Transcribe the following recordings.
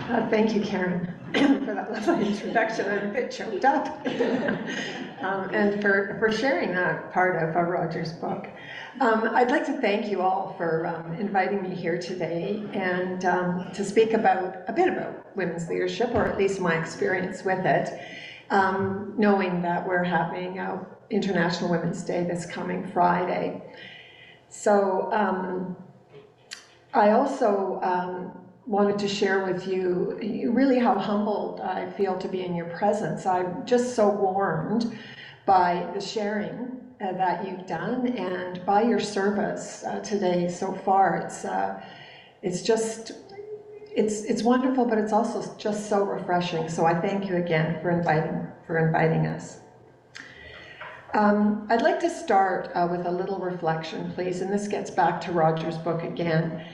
Thank you, Karen, for that lovely introduction. I'm a bit choked up. And for sharing that part of Roger's book. I'd like to thank you all for inviting me here today and to speak a bit about women's leadership, or at least my experience with it, knowing that we're having International Women's Day this coming Friday. So I also wanted to share with you really how humbled I feel to be in your presence. I'm just so warmed by the sharing that you've done and by your service today so far. It's wonderful, but it's also just so refreshing. So I thank you again for inviting us. I'd like to start with a little reflection, please, and this gets back to Roger's book again.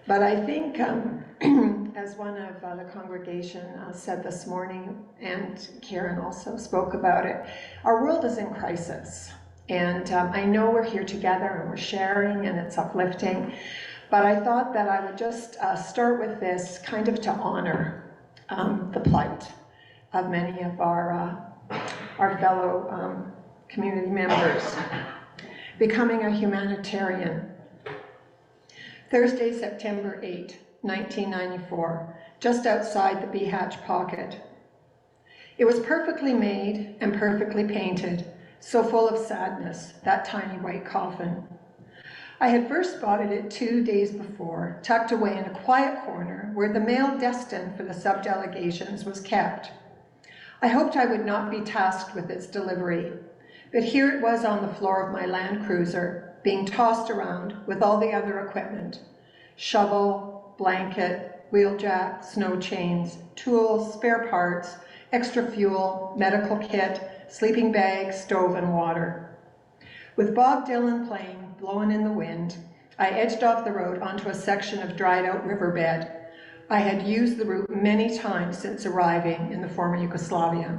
But I think, as one of the congregation said this morning, and Karen also spoke about it, our world is in crisis. And I know we're here together and we're sharing and it's uplifting, but I thought that I would just start with this kind of to honor the plight of many of our fellow community members. Becoming a humanitarian. Thursday, September 8, 1994, just outside the Behatch Pocket. It was perfectly made and perfectly painted, so full of sadness, that tiny white coffin. I had first spotted it 2 days before, tucked away in a quiet corner where the mail destined for the subdelegations was kept. I hoped I would not be tasked with its delivery, but here it was on the floor of my Land Cruiser, being tossed around with all the other equipment: shovel, blanket, wheeljack, snow chains, tools, spare parts, extra fuel, medical kit, sleeping bag, stove, and water. With Bob Dylan playing Blowin' in the Wind, I edged off the road onto a section of dried out riverbed. I had used the route many times since arriving in the former Yugoslavia.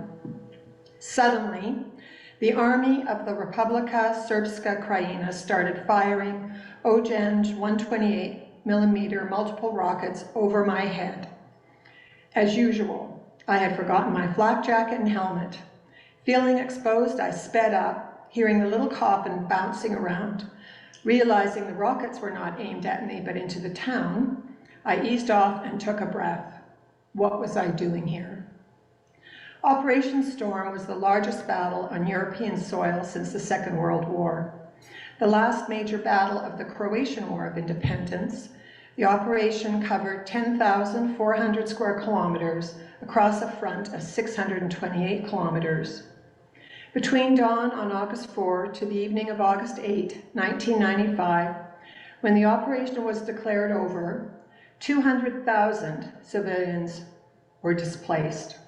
Suddenly, the army of the Republika Srpska Krajina started firing Ojanj 128mm multiple rockets over my head. As usual, I had forgotten my flak jacket and helmet. Feeling exposed, I sped up, hearing the little coffin bouncing around. Realizing the rockets were not aimed at me but into the town, I eased off and took a breath. What was I doing here? Operation Storm was the largest battle on European soil since the Second World War. The last major battle of the Croatian War of Independence, the operation covered 10,400 square kilometers across a front of 628 kilometers. Between dawn on August 4 to the evening of August 8, 1995, when the operation was declared over, 200,000 civilians were displaced.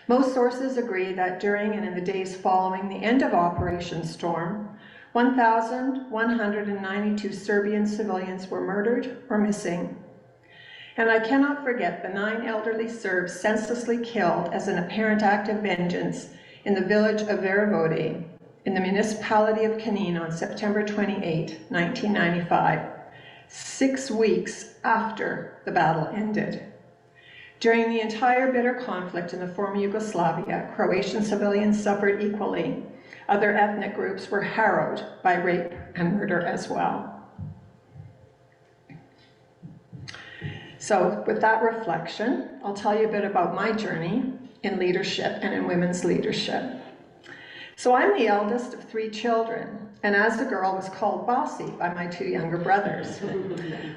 Most sources agree that during and in the days following the end of Operation Storm, 1,192 Serbian civilians were murdered or missing. And I cannot forget the 9 elderly Serbs senselessly killed as an apparent act of vengeance in the village of Verovode, in the municipality of Kanin on September 28, 1995, 6 weeks after the battle ended. During the entire bitter conflict in the former Yugoslavia, Croatian civilians suffered equally. Other ethnic groups were harrowed by rape and murder as well. So with that reflection, I'll tell you a bit about my journey in leadership and in women's leadership. So I'm the eldest of 3 children, and as a girl was called bossy by my 2 younger brothers.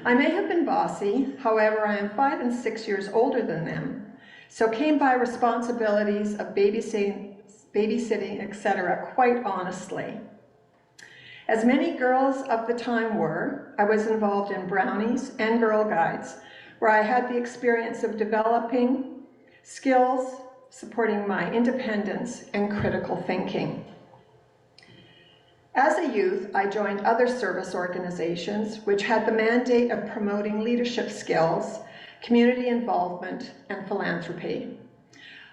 I may have been bossy, however, I am 5 and 6 years older than them, so came by responsibilities of babysitting, etc., quite honestly. As many girls of the time were, I was involved in brownies and Girl Guides, where I had the experience of developing skills, supporting my independence and critical thinking. As a youth, I joined other service organizations which had the mandate of promoting leadership skills, community involvement, and philanthropy.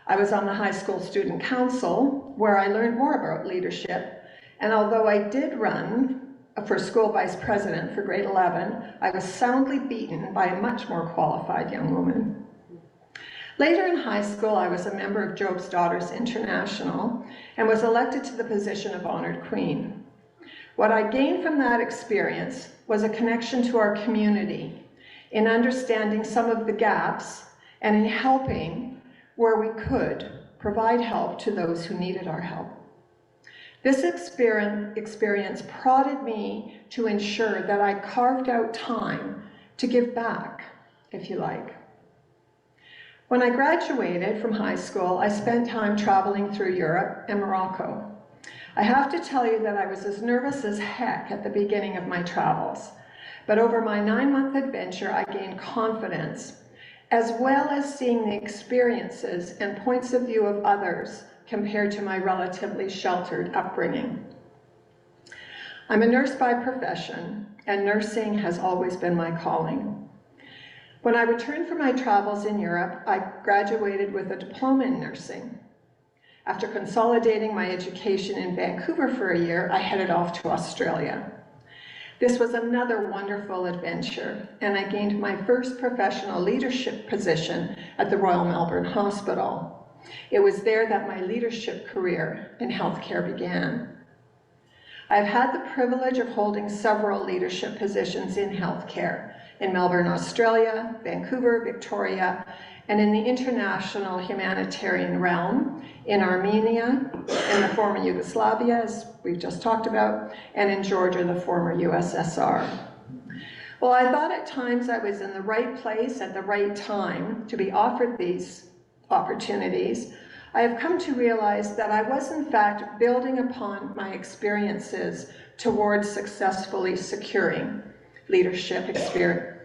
I was on the high school student council, where I learned more about leadership, and although I did run for school vice president for grade 11, I was soundly beaten by a much more qualified young woman. Later in high school, I was a member of Job's Daughters International and was elected to the position of Honored Queen. What I gained from that experience was a connection to our community, in understanding some of the gaps, and in helping where we could provide help to those who needed our help. This experience prodded me to ensure that I carved out time to give back, if you like. When I graduated from high school, I spent time traveling through Europe and Morocco. I have to tell you that I was as nervous as heck at the beginning of my travels, but over my 9-month adventure, I gained confidence, as well as seeing the experiences and points of view of others compared to my relatively sheltered upbringing. I'm a nurse by profession, and nursing has always been my calling. When I returned from my travels in Europe, I graduated with a diploma in nursing. After consolidating my education in Vancouver for a year, I headed off to Australia. This was another wonderful adventure, and I gained my first professional leadership position at the Royal Melbourne Hospital. It was there that my leadership career in healthcare began. I've had the privilege of holding several leadership positions in healthcare in Melbourne, Australia, Vancouver, Victoria, and in the international humanitarian realm in Armenia, in the former Yugoslavia, as we've just talked about, and in Georgia, the former USSR. Well, I thought at times I was in the right place at the right time to be offered these opportunities. I have come to realize that I was in fact building upon my experiences towards successfully securing leadership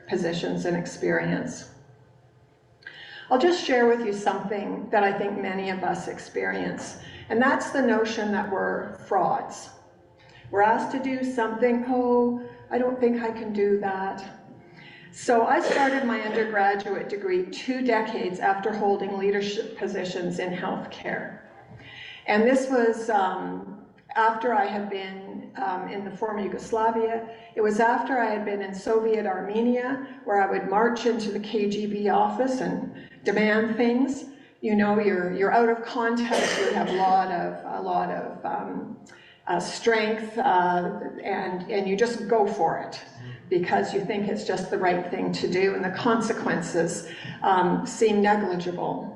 positions and experience. I'll just share with you something that I think many of us experience, and that's the notion that we're frauds. We're asked to do something, oh, I don't think I can do that. So I started my undergraduate degree 2 decades after holding leadership positions in healthcare. And this was after I had been in the former Yugoslavia. It was after I had been in Soviet Armenia, where I would march into the KGB office and demand things. You know, you're out of context, you have a lot of strength, and you just go for it because you think it's just the right thing to do, and the consequences seem negligible.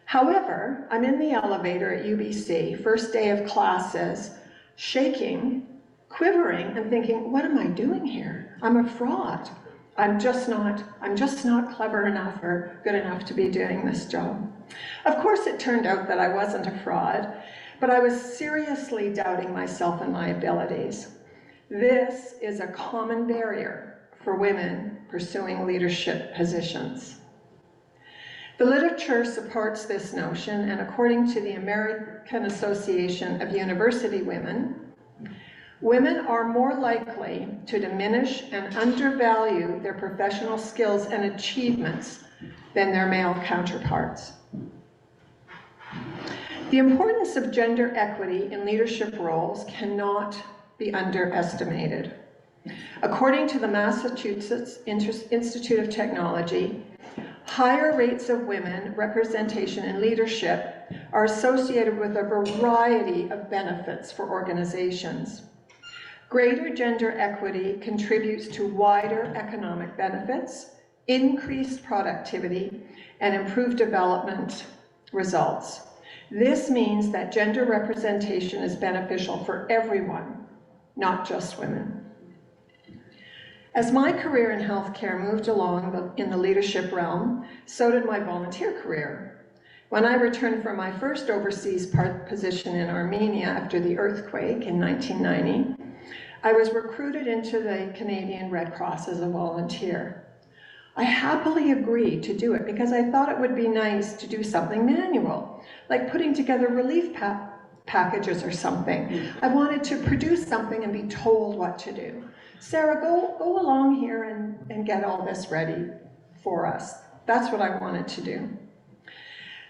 However, I'm in the elevator at UBC, first day of classes, shaking, quivering, and thinking, what am I doing here? I'm a fraud. I'm just not clever enough or good enough to be doing this job. Of course, it turned out that I wasn't a fraud, but I was seriously doubting myself and my abilities. This is a common barrier for women pursuing leadership positions. The literature supports this notion, and according to the American Association of University Women, women are more likely to diminish and undervalue their professional skills and achievements than their male counterparts. The importance of gender equity in leadership roles cannot be underestimated. According to the Massachusetts Institute of Technology, higher rates of women representation in leadership are associated with a variety of benefits for organizations. Greater gender equity contributes to wider economic benefits, increased productivity, and improved development results. This means that gender representation is beneficial for everyone, not just women. As my career in healthcare moved along in the leadership realm, so did my volunteer career. When I returned from my first overseas position in Armenia after the earthquake in 1990, I was recruited into the Canadian Red Cross as a volunteer. I happily agreed to do it because I thought it would be nice to do something manual, like putting together relief packages or something. I wanted to produce something and be told what to do. Sara, go along here and get all this ready for us. That's what I wanted to do.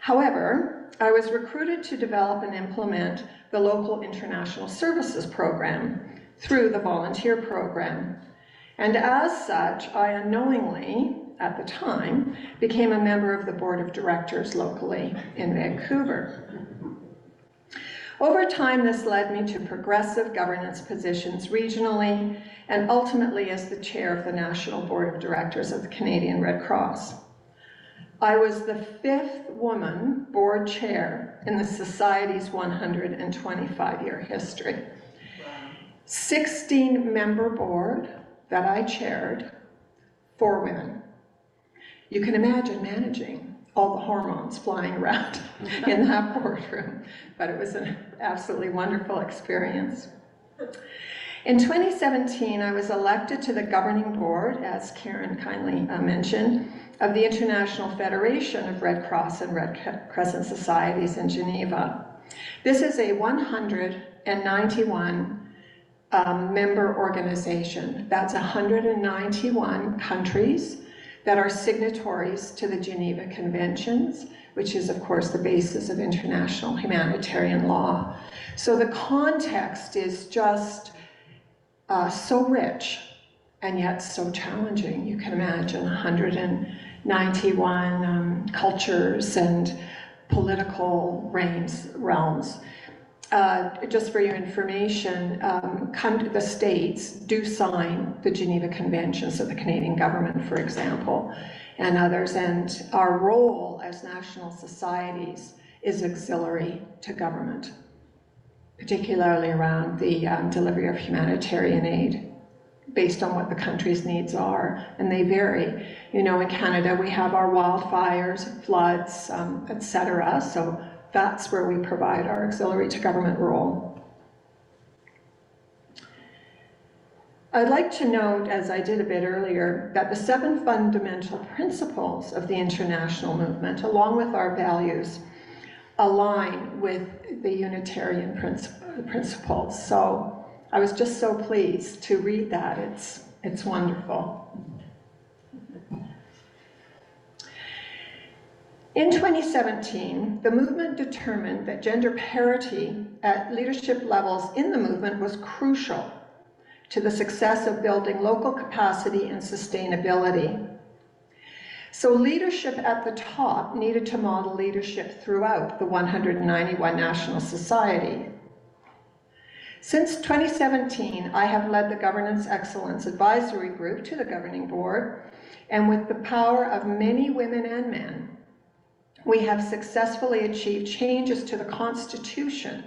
However, I was recruited to develop and implement the local international services program through the volunteer program. And as such, I unknowingly, at the time, became a member of the board of directors locally in Vancouver. Over time, this led me to progressive governance positions regionally and ultimately as the chair of the National Board of Directors of the Canadian Red Cross. I was the 5th woman board chair in the Society's 125-year history. 16-member board that I chaired, 4 women. You can imagine managing all the hormones flying around in that boardroom, but it was an absolutely wonderful experience. In 2017, I was elected to the governing board, as Karen kindly mentioned, of the International Federation of Red Cross and Red Crescent Societies in Geneva. This is a 191 member organization. That's 191 countries that are signatories to the Geneva Conventions, which is, of course, the basis of international humanitarian law. So the context is just so rich and yet so challenging. You can imagine 191 cultures and political realms. Just for your information, the states do sign the Geneva Conventions of the Canadian government, for example, and others, and our role as national societies is auxiliary to government, particularly around the delivery of humanitarian aid based on what the country's needs are, and they vary. You know, in Canada we have our wildfires, floods, etc., so that's where we provide our auxiliary to government role. I'd like to note, as I did a bit earlier, that the 7 fundamental principles of the international movement, along with our values, align with the Unitarian principles. So I was just so pleased to read that. It's wonderful. In 2017, the movement determined that gender parity at leadership levels in the movement was crucial to the success of building local capacity and sustainability. So leadership at the top needed to model leadership throughout the 191 national society. Since 2017, I have led the Governance Excellence Advisory Group to the Governing Board, and with the power of many women and men, we have successfully achieved changes to the Constitution,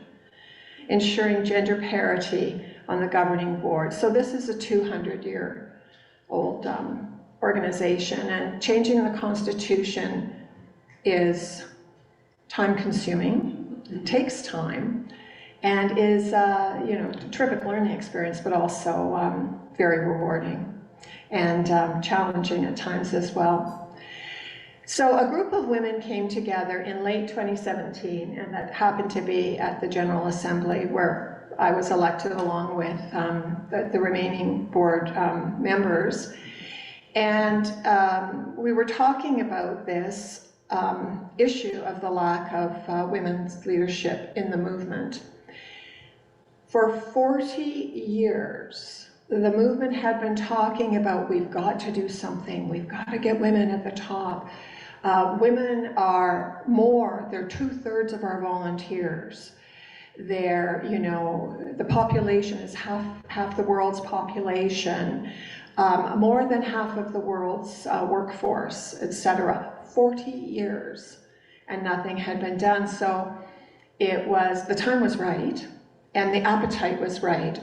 ensuring gender parity on the governing board. So this is a 200-year-old organization, and changing the Constitution is time-consuming, it takes time, and is a terrific learning experience, but also very rewarding and challenging at times as well. So a group of women came together in late 2017, and that happened to be at the General Assembly, where I was elected along with the remaining board members. And we were talking about this issue of the lack of women's leadership in the movement. For 40 years, the movement had been talking about, we've got to do something, we've got to get women at the top. Women are they're 2/3 of our volunteers. They're, the population is half the world's population, more than half of the world's workforce, etc. 40 years, and nothing had been done. So the time was right, and the appetite was right.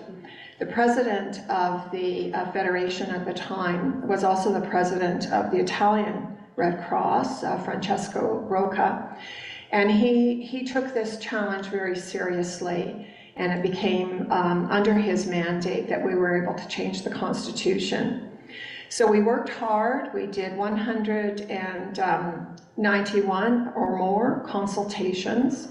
The president of the Federation at the time was also the president of the Italian Red Cross, Francesco Rocca, and he took this challenge very seriously, and it became under his mandate that we were able to change the Constitution. So we worked hard. We did 191 or more consultations,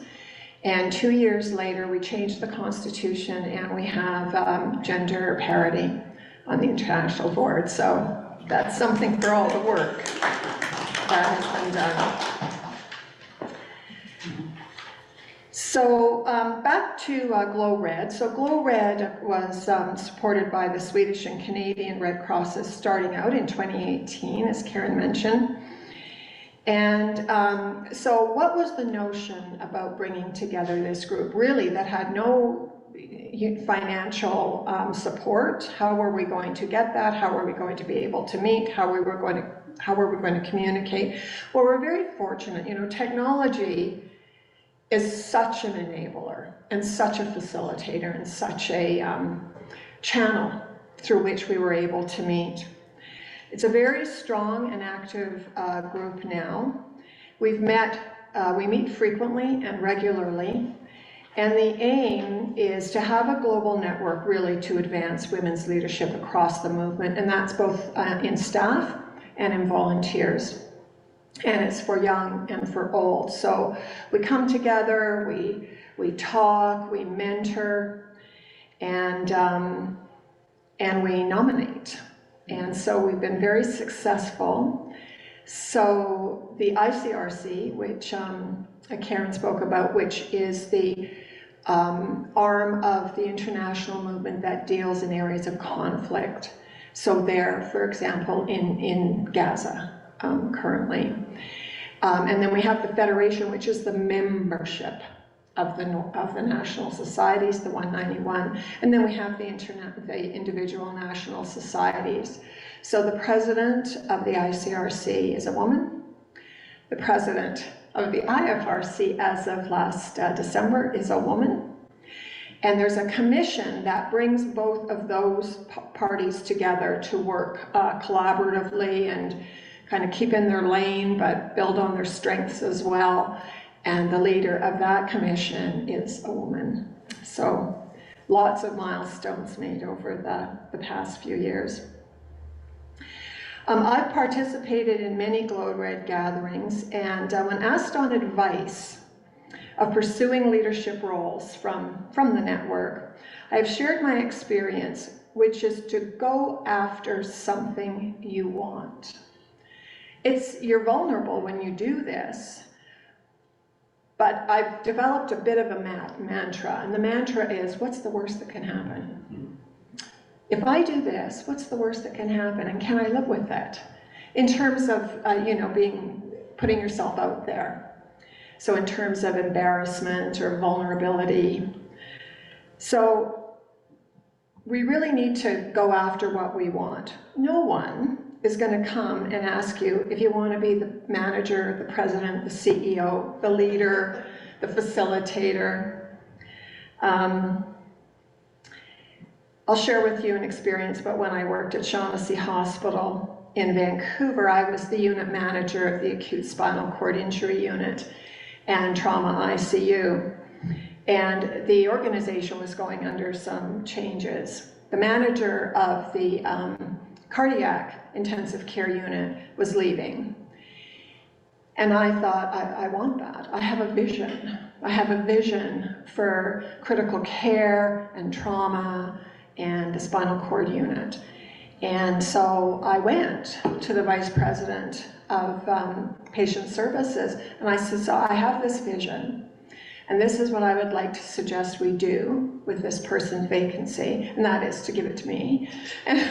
and 2 years later we changed the Constitution, and we have gender parity on the international board. So that's something for all the work that has been done. So back to Glow Red. So Glow Red was supported by the Swedish and Canadian Red Crosses starting out in 2018, as Karen mentioned. And so what was the notion about bringing together this group, really, that had no financial support? How were we going to get that? How were we going to be able to meet? How were we going to communicate? Well, we're very fortunate. You know, technology is such an enabler and such a facilitator and such a channel through which we were able to meet. It's a very strong and active group now. We meet frequently and regularly, and the aim is to have a global network really to advance women's leadership across the movement, and that's both in staff and in volunteers. And it's for young and for old. So we come together, we talk, we mentor, and we nominate. And so we've been very successful. So the ICRC, which Karen spoke about, which is the arm of the international movement that deals in areas of conflict. So there, for example, in Gaza currently. And then we have the Federation, which is the membership of the national societies, the 191, and then we have the individual national societies. So the president of the ICRC is a woman. The president of the IFRC as of last December is a woman. And there's a commission that brings both of those parties together to work collaboratively and kind of keep in their lane, but build on their strengths as well. And the leader of that commission is a woman. So lots of milestones made over the past few years. I've participated in many Glow Red gatherings, and when asked on advice of pursuing leadership roles from the network, I've shared my experience, which is to go after something you want. You're vulnerable when you do this. But I've developed a bit of a mantra, and the mantra is, what's the worst that can happen? If I do this, what's the worst that can happen, and can I live with it? In terms of, putting yourself out there. So in terms of embarrassment or vulnerability. So we really need to go after what we want. No one is going to come and ask you if you want to be the manager, the president, the CEO, the leader, the facilitator. I'll share with you an experience about when I worked at Shaughnessy Hospital in Vancouver. I was the unit manager of the acute spinal cord injury unit and trauma ICU. And the organization was going under some changes. The manager of the cardiac intensive care unit was leaving. And I thought, I want that. I have a vision. I have a vision for critical care and trauma and the spinal cord unit. And so I went to the vice president of patient services, and I said, so I have this vision, and this is what I would like to suggest we do with this person's vacancy, and that is to give it to me. And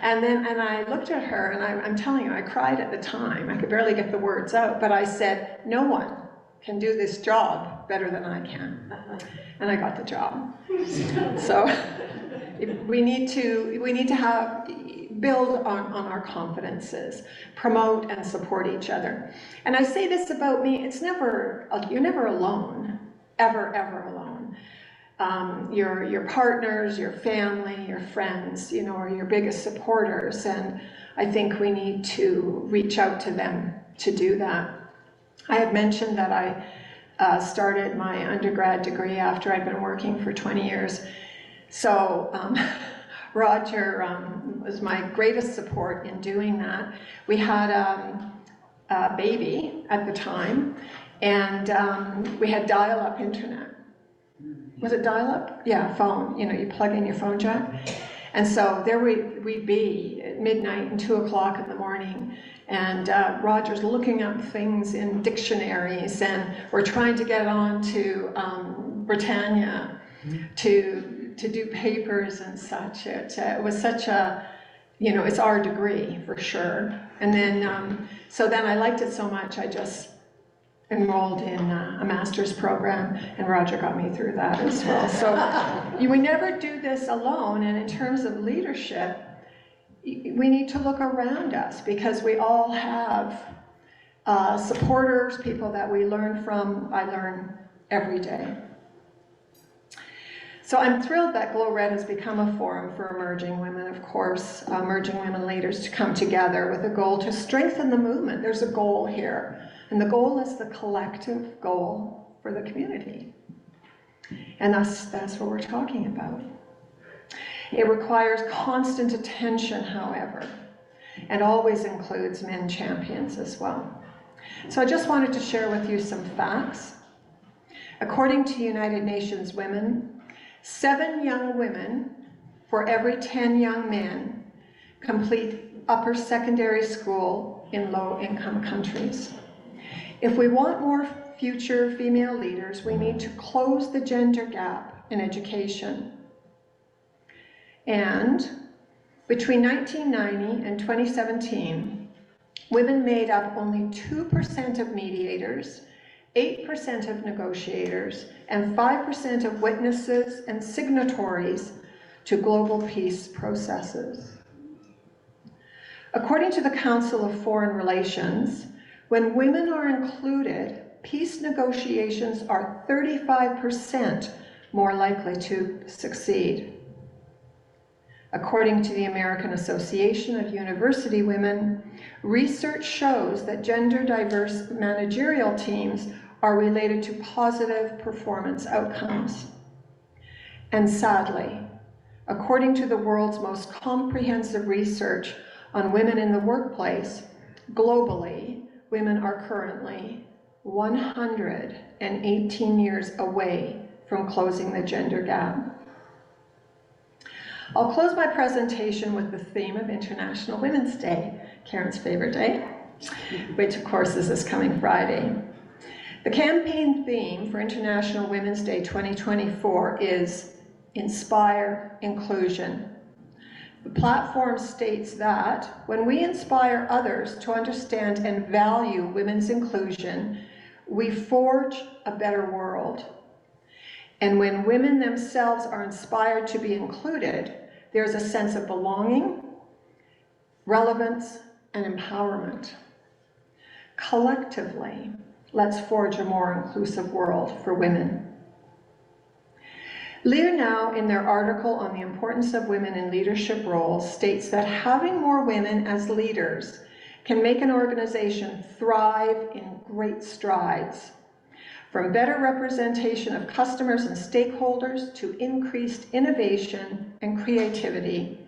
I looked at her, and I'm telling you, I cried at the time. I could barely get the words out, but I said, no one can do this job better than I can. And I got the job. So we need to build on our confidences, promote and support each other. And I say this about me, you're never alone, ever alone. Your partners, your family, your friends, are your biggest supporters, and I think we need to reach out to them to do that. I had mentioned that I started my undergrad degree after I'd been working for 20 years. So Roger was my greatest support in doing that. We had a baby at the time, and we had dial-up internet. Was it dial-up? Yeah, phone. You plug in your phone jack. And so there we'd be at midnight and 2 o'clock in the morning, and Roger's looking up things in dictionaries, and we're trying to get on to Britannia to do papers and such. It was such a, you know, it's our degree for sure. And then, so then I liked it so much, I just enrolled in a master's program, and Roger got me through that as well. So we never do this alone, and in terms of leadership, we need to look around us because we all have supporters, people that we learn from. I learn every day. So I'm thrilled that Glow Red has become a forum for emerging women, of course, emerging women leaders to come together with a goal to strengthen the movement. There's a goal here, and the goal is the collective goal for the community. And that's what we're talking about. It requires constant attention, however, and always includes men champions as well. So I just wanted to share with you some facts. According to United Nations Women, 7 young women for every 10 young men complete upper secondary school in low-income countries. If we want more future female leaders, we need to close the gender gap in education. And between 1990 and 2017, women made up only 2% of mediators, 8% of negotiators, and 5% of witnesses and signatories to global peace processes. According to the Council of Foreign Relations, when women are included, peace negotiations are 35% more likely to succeed. According to the American Association of University Women, research shows that gender-diverse managerial teams are related to positive performance outcomes. And sadly, according to the world's most comprehensive research on women in the workplace, globally, women are currently 118 years away from closing the gender gap. I'll close my presentation with the theme of International Women's Day, Karen's favorite day, which of course is this coming Friday. The campaign theme for International Women's Day 2024 is Inspire Inclusion. The platform states that when we inspire others to understand and value women's inclusion, we forge a better world. And when women themselves are inspired to be included, there's a sense of belonging, relevance, and empowerment. Collectively, let's forge a more inclusive world for women. Lear Now, in their article on the importance of women in leadership roles, states that having more women as leaders can make an organization thrive in great strides. From better representation of customers and stakeholders to increased innovation and creativity,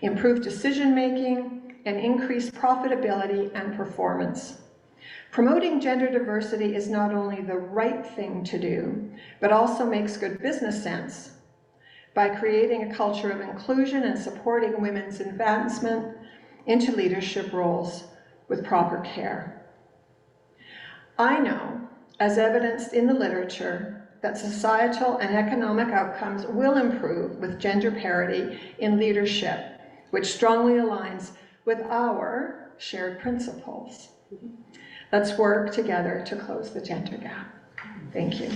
improved decision-making, and increased profitability and performance. Promoting gender diversity is not only the right thing to do, but also makes good business sense by creating a culture of inclusion and supporting women's advancement into leadership roles with proper care. I know, as evidenced in the literature, that societal and economic outcomes will improve with gender parity in leadership, which strongly aligns with our shared principles. Let's work together to close the gender gap. Thank you.